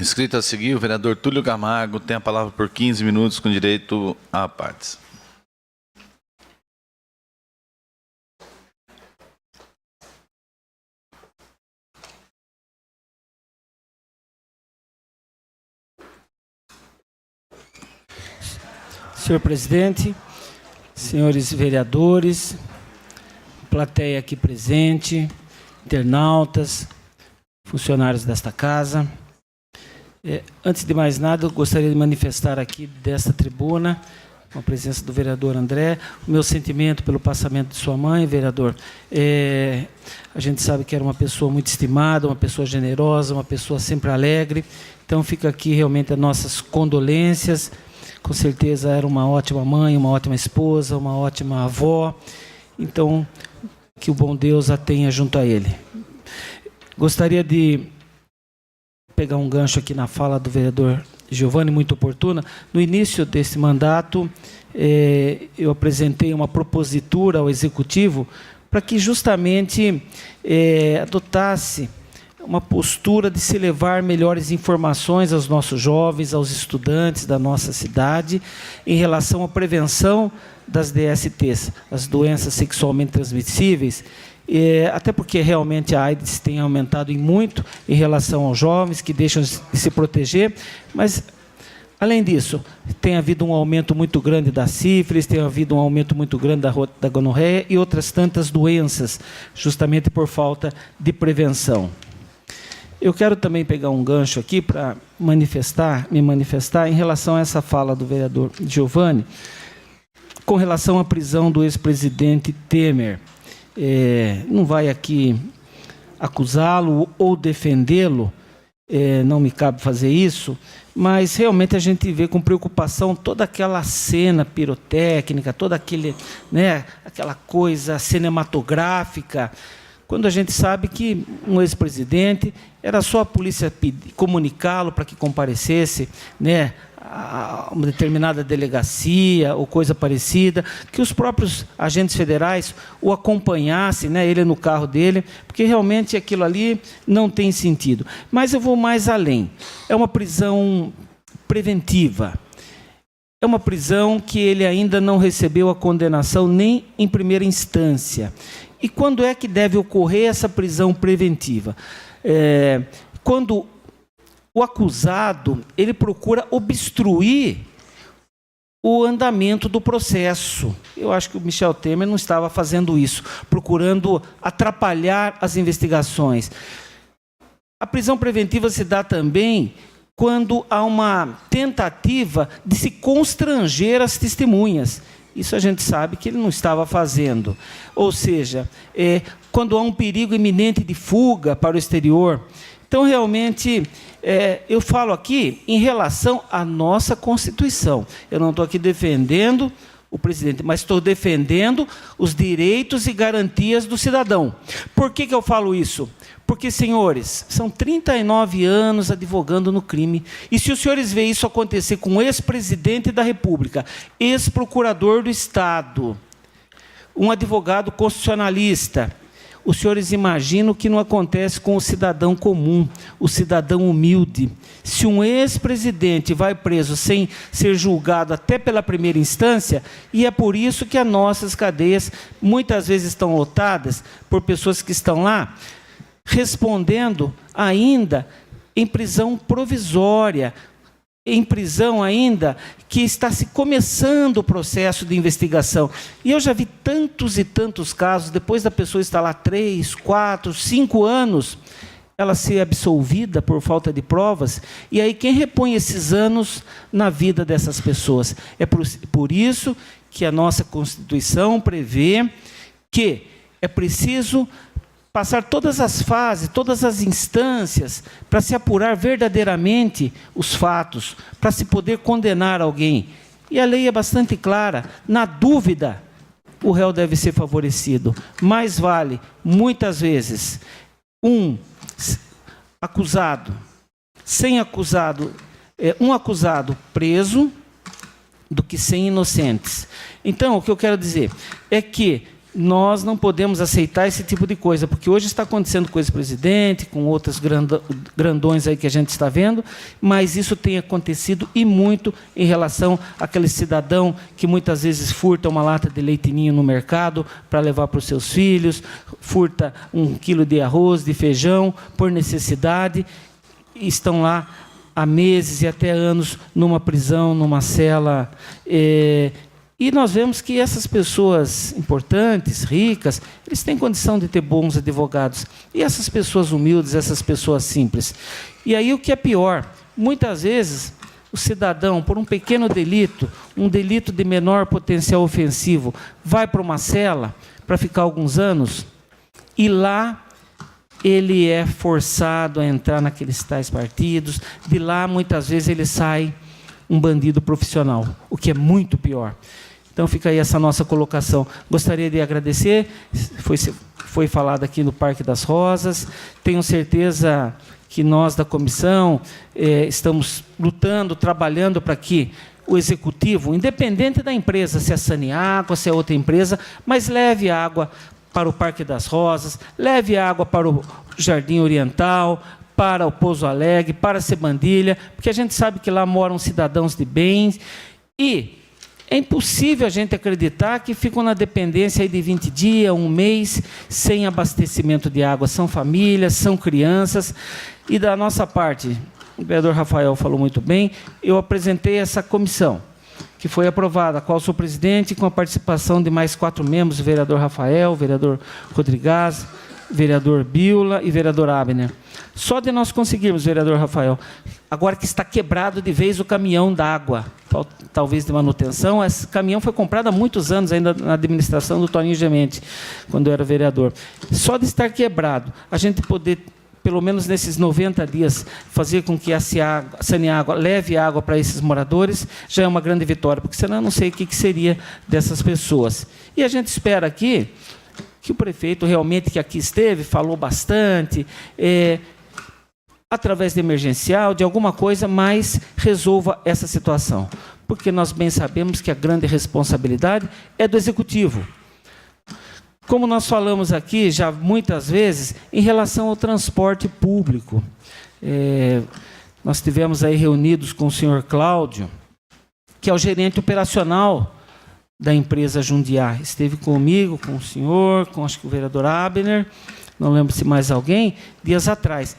Inscrito a seguir, o vereador Túlio Camargo tem a palavra por 15 minutos, com direito à parte. Senhor presidente, senhores vereadores, plateia aqui presente, internautas, funcionários desta casa. Antes de mais nada, eu gostaria de manifestar aqui desta tribuna, com a presença do vereador André, o meu sentimento pelo passamento de sua mãe, vereador. A gente sabe que era uma pessoa muito estimada, uma pessoa generosa, uma pessoa sempre alegre. Então, fica aqui realmente as nossas condolências. Com certeza era uma ótima mãe, uma ótima esposa, uma ótima avó. Então, que o bom Deus a tenha junto a ele. Gostaria de pegar um gancho aqui na fala do vereador Giovanni, muito oportuna. No início desse mandato, eu apresentei uma propositura ao Executivo para que justamente adotasse uma postura de se levar melhores informações aos nossos jovens, aos estudantes da nossa cidade, em relação à prevenção das DSTs, as doenças sexualmente transmissíveis, até porque realmente a AIDS tem aumentado em muito em relação aos jovens que deixam de se proteger, mas, além disso, tem havido um aumento muito grande da sífilis, tem havido um aumento muito grande da gonorreia e outras tantas doenças, justamente por falta de prevenção. Eu quero também pegar um gancho aqui para me manifestar em relação a essa fala do vereador Giovanni, com relação à prisão do ex-presidente Temer. Não vai aqui acusá-lo ou defendê-lo, não me cabe fazer isso, mas realmente a gente vê com preocupação toda aquela cena pirotécnica, toda aquela coisa cinematográfica, quando a gente sabe que um ex-presidente era só a polícia comunicá-lo para que comparecesse, a uma determinada delegacia ou coisa parecida, que os próprios agentes federais o acompanhassem, ele no carro dele, porque realmente aquilo ali não tem sentido. Mas eu vou mais além. É uma prisão preventiva. É uma prisão que ele ainda não recebeu a condenação nem em primeira instância. E quando é que deve ocorrer essa prisão preventiva? Quando o acusado ele procura obstruir o andamento do processo. Eu acho que o Michel Temer não estava fazendo isso, procurando atrapalhar as investigações. A prisão preventiva se dá também quando há uma tentativa de se constranger as testemunhas. Isso a gente sabe que ele não estava fazendo. Ou seja, quando há um perigo iminente de fuga para o exterior. Então, realmente, eu falo aqui em relação à nossa Constituição. Eu não estou aqui defendendo o presidente, mas estou defendendo os direitos e garantias do cidadão. Por que eu falo isso? Porque, senhores, são 39 anos advogando no crime. E se os senhores veem isso acontecer com o ex-presidente da República, ex-procurador do Estado, um advogado constitucionalista, os senhores imaginam o que não acontece com o cidadão comum, o cidadão humilde. Se um ex-presidente vai preso sem ser julgado até pela primeira instância, e é por isso que as nossas cadeias muitas vezes estão lotadas por pessoas que estão lá, respondendo ainda em prisão provisória, em prisão ainda que está se começando o processo de investigação. E eu já vi tantos e tantos casos, depois da pessoa estar lá 3, 4, 5 anos, ela ser absolvida por falta de provas, e aí quem repõe esses anos na vida dessas pessoas? É por isso que a nossa Constituição prevê que é preciso passar todas as fases, todas as instâncias, para se apurar verdadeiramente os fatos, para se poder condenar alguém. E a lei é bastante clara. Na dúvida, o réu deve ser favorecido. Mais vale, muitas vezes, um acusado preso, do que 100 inocentes. Então, o que eu quero dizer é que nós não podemos aceitar esse tipo de coisa, porque hoje está acontecendo com esse presidente, com outros grandões aí que a gente está vendo, mas isso tem acontecido e muito em relação àquele cidadão que muitas vezes furta uma lata de leite ninho no mercado para levar para os seus filhos, furta 1 quilo de arroz, de feijão, por necessidade, e estão lá há meses e até anos numa prisão, numa cela. E nós vemos que essas pessoas importantes, ricas, eles têm condição de ter bons advogados. E essas pessoas humildes, essas pessoas simples. E aí o que é pior, muitas vezes o cidadão, por um pequeno delito, um delito de menor potencial ofensivo, vai para uma cela para ficar alguns anos, e lá ele é forçado a entrar naqueles tais partidos, de lá muitas vezes ele sai um bandido profissional, o que é muito pior. Então fica aí essa nossa colocação. Gostaria de agradecer, foi falado aqui no Parque das Rosas, tenho certeza que nós da comissão estamos lutando, trabalhando para que o executivo, independente da empresa, se é Saneágua, se é outra empresa, mas leve água para o Parque das Rosas, leve água para o Jardim Oriental, para o Pouso Alegre, para a Sebandilha, porque a gente sabe que lá moram cidadãos de bens, e é impossível a gente acreditar que ficam na dependência aí de 20 dias, 1 mês, sem abastecimento de água. São famílias, são crianças, e da nossa parte, o vereador Rafael falou muito bem, eu apresentei essa comissão, que foi aprovada, a qual sou presidente, com a participação de mais 4 membros, o vereador Rafael, o vereador Rodrigues, vereador Biola e vereador Abner. Só de nós conseguirmos, vereador Rafael, agora que está quebrado de vez o caminhão d'água, talvez de manutenção, esse caminhão foi comprado há muitos anos, ainda na administração do Toninho Gemente, quando eu era vereador. Só de estar quebrado, a gente poder, pelo menos nesses 90 dias, fazer com que a Saneágua leve água para esses moradores, já é uma grande vitória, porque senão eu não sei o que seria dessas pessoas. E a gente espera aqui que o prefeito realmente que aqui esteve, falou bastante, através de emergencial, de alguma coisa, mas resolva essa situação. Porque nós bem sabemos que a grande responsabilidade é do Executivo. Como nós falamos aqui já muitas vezes, em relação ao transporte público. Nós estivemos aí reunidos com o senhor Cláudio, que é o gerente operacional da empresa Jundiá. Esteve comigo, com o senhor, com acho que o vereador Abner, não lembro se mais alguém, dias atrás.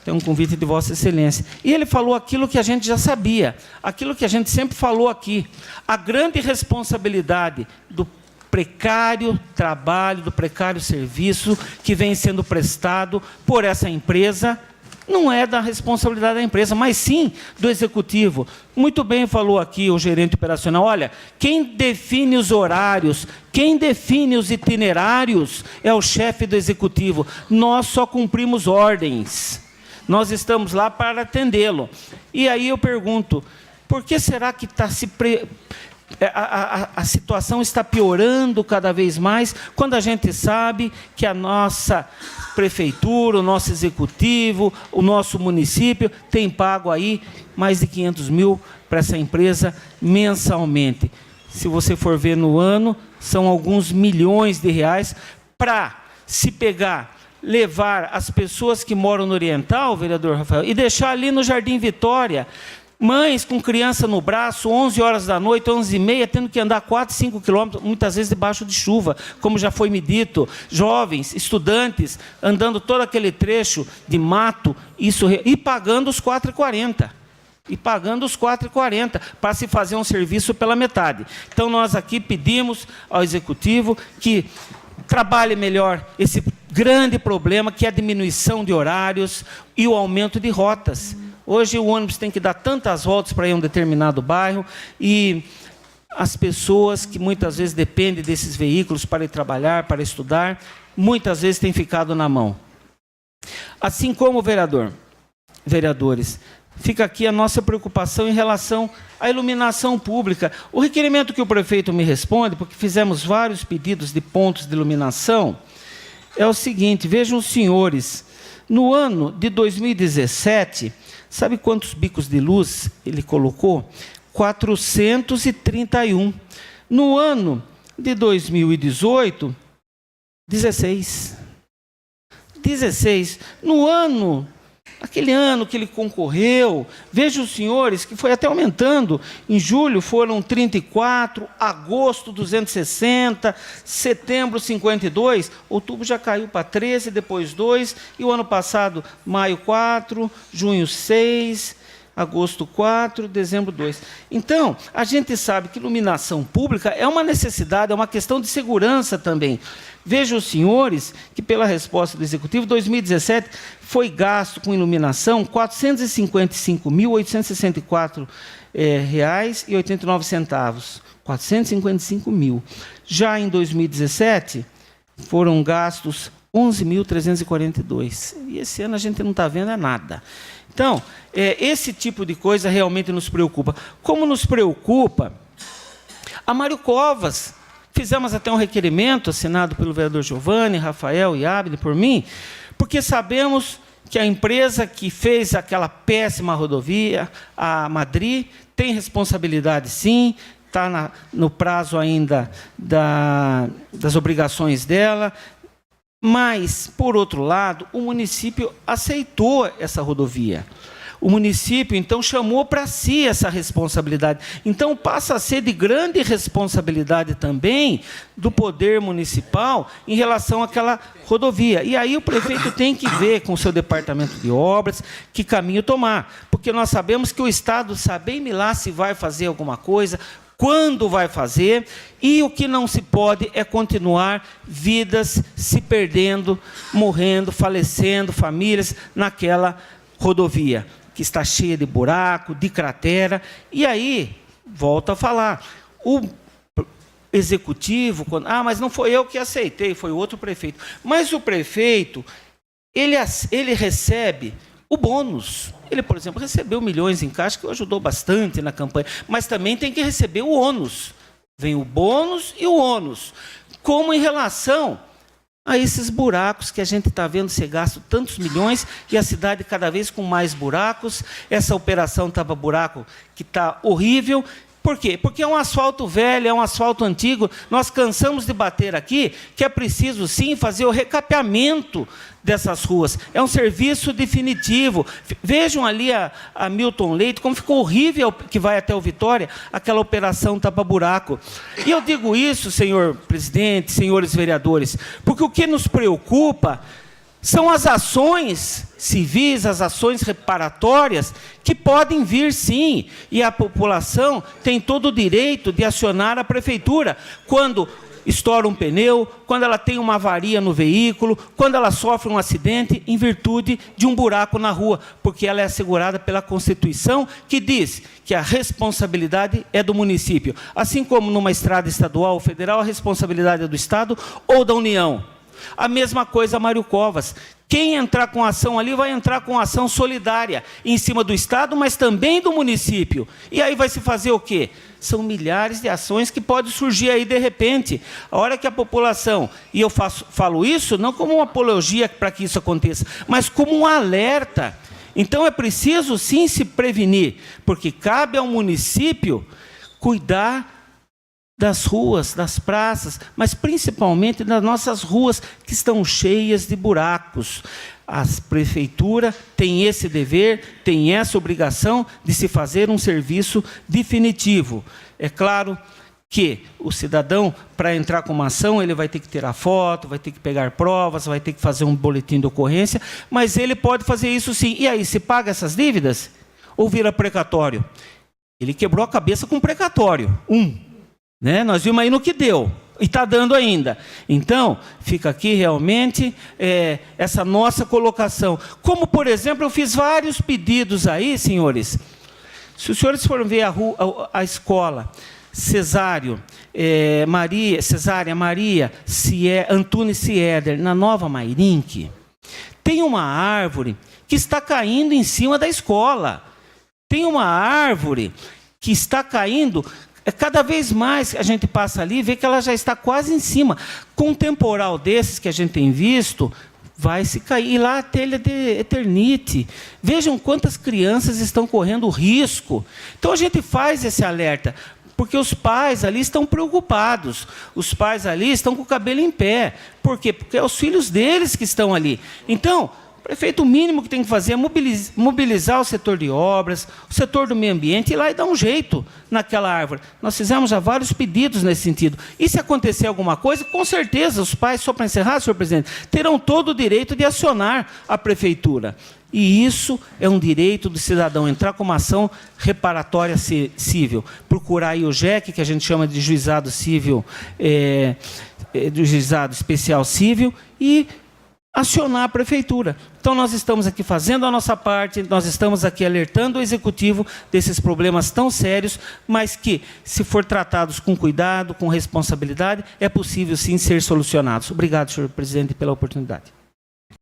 Tem um convite de Vossa Excelência. E ele falou aquilo que a gente já sabia, aquilo que a gente sempre falou aqui, a grande responsabilidade do precário trabalho, do precário serviço que vem sendo prestado por essa empresa, não é da responsabilidade da empresa, mas sim do Executivo. Muito bem falou aqui o gerente operacional, olha, quem define os horários, quem define os itinerários é o chefe do Executivo. Nós só cumprimos ordens. Nós estamos lá para atendê-lo. E aí eu pergunto, por que será que a situação está piorando cada vez mais, quando a gente sabe que a nossa prefeitura, o nosso executivo, o nosso município tem pago aí mais de 500 mil para essa empresa mensalmente. Se você for ver no ano, são alguns milhões de reais para se pegar, levar as pessoas que moram no Oriental, vereador Rafael, e deixar ali no Jardim Vitória, mães com criança no braço, 11 horas da noite, 11h30, tendo que andar 4, 5 quilômetros, muitas vezes debaixo de chuva, como já foi me dito, jovens, estudantes, andando todo aquele trecho de mato, e pagando os 4,40. E pagando os 4,40 para se fazer um serviço pela metade. Então, nós aqui pedimos ao Executivo que trabalhe melhor esse grande problema, que é a diminuição de horários e o aumento de rotas. Hoje o ônibus tem que dar tantas voltas para ir a um determinado bairro, e as pessoas que muitas vezes dependem desses veículos para ir trabalhar, para estudar, muitas vezes têm ficado na mão. Assim como vereadores, fica aqui a nossa preocupação em relação à iluminação pública. O requerimento que o prefeito me responde, porque fizemos vários pedidos de pontos de iluminação, é o seguinte, vejam os senhores, no ano de 2017, sabe quantos bicos de luz ele colocou? 431. No ano de 2018, 16. No ano, aquele ano que ele concorreu, veja os senhores que foi até aumentando. Em julho foram 34, agosto 260, setembro 52, outubro já caiu para 13, depois 2, e o ano passado, maio 4, junho 6, agosto 4, dezembro 2. Então, a gente sabe que iluminação pública é uma necessidade, é uma questão de segurança também. Veja os senhores que, pela resposta do Executivo, 2017 foi gasto com iluminação R$ 455.864,89. R$ 455 mil. Já em 2017, foram gastos 11.342. E esse ano a gente não está vendo nada. Então, esse tipo de coisa realmente nos preocupa. Como nos preocupa a Mário Covas. Fizemos até um requerimento assinado pelo vereador Giovanni, Rafael e Abner, por mim, porque sabemos que a empresa que fez aquela péssima rodovia, a Madri, tem responsabilidade sim, está no prazo ainda das obrigações dela, mas, por outro lado, o município aceitou essa rodovia. O município, então, chamou para si essa responsabilidade. Então, passa a ser de grande responsabilidade também do poder municipal em relação àquela rodovia. E aí o prefeito tem que ver com o seu departamento de obras que caminho tomar. Porque nós sabemos que o Estado sabe lá se vai fazer alguma coisa, quando vai fazer, e o que não se pode é continuar vidas se perdendo, morrendo, falecendo, famílias naquela rodovia, que está cheia de buraco, de cratera. E aí, volto a falar, o executivo, mas não foi eu que aceitei, foi outro prefeito. Mas o prefeito, ele recebe o bônus. Ele, por exemplo, recebeu milhões em caixa, que ajudou bastante na campanha, mas também tem que receber o ônus. Vem o bônus e o ônus. Como em relação a esses buracos que a gente está vendo ser gasto tantos milhões e a cidade cada vez com mais buracos. Essa operação tapa-buraco que está horrível. Por quê? Porque é um asfalto velho, é um asfalto antigo. Nós cansamos de bater aqui que é preciso, sim, fazer o recapeamento dessas ruas. É um serviço definitivo. Vejam ali a Milton Leite, como ficou horrível, que vai até o Vitória, aquela operação tapa-buraco. E eu digo isso, senhor presidente, senhores vereadores, porque o que nos preocupa são as ações civis, as ações reparatórias, que podem vir sim, e a população tem todo o direito de acionar a prefeitura, quando estoura um pneu, quando ela tem uma avaria no veículo, quando ela sofre um acidente em virtude de um buraco na rua, porque ela é assegurada pela Constituição, que diz que a responsabilidade é do município. Assim como numa estrada estadual ou federal, a responsabilidade é do Estado ou da União. A mesma coisa Mário Covas. Quem entrar com ação ali vai entrar com ação solidária em cima do Estado, mas também do município. E aí vai se fazer o quê? São milhares de ações que podem surgir aí de repente. A hora que a população, e eu falo isso não como uma apologia para que isso aconteça, mas como um alerta. Então é preciso sim se prevenir, porque cabe ao município cuidar das ruas, das praças, mas principalmente das nossas ruas que estão cheias de buracos. A prefeitura tem esse dever, tem essa obrigação de se fazer um serviço definitivo. É claro que o cidadão, para entrar com uma ação, ele vai ter que tirar foto, vai ter que pegar provas, vai ter que fazer um boletim de ocorrência, mas ele pode fazer isso sim. E aí, se paga essas dívidas ou vira precatório? Ele quebrou a cabeça com precatório. Nós vimos aí no que deu, e está dando ainda. Então, fica aqui realmente essa nossa colocação. Como, por exemplo, eu fiz vários pedidos aí, senhores. Se os senhores forem ver a escola, Cesária Maria, Antunes Sieder, na Nova Mairinque, tem uma árvore que está caindo em cima da escola. Tem uma árvore que está caindo. Cada vez mais a gente passa ali e vê que ela já está quase em cima. Com um temporal desses que a gente tem visto, vai se cair. E lá a telha de Eternite. Vejam quantas crianças estão correndo risco. Então a gente faz esse alerta. porque os pais ali estão preocupados, os pais ali estão com o cabelo em pé. Por quê? Porque é os filhos deles que estão ali. Então, o prefeito, o mínimo que tem que fazer é mobilizar o setor de obras, o setor do meio ambiente, ir lá e dar um jeito naquela árvore. Nós fizemos já vários pedidos nesse sentido. E se acontecer alguma coisa, com certeza, os pais, só para encerrar, senhor presidente, terão todo o direito de acionar a prefeitura. E isso é um direito do cidadão, entrar com uma ação reparatória civil, procurar aí o JEC, que a gente chama de juizado civil, do juizado especial civil, e acionar a prefeitura. Então, nós estamos aqui fazendo a nossa parte, nós estamos aqui alertando o executivo desses problemas tão sérios, mas que, se for tratados com cuidado, com responsabilidade, é possível, sim, ser solucionados. Obrigado, senhor presidente, pela oportunidade.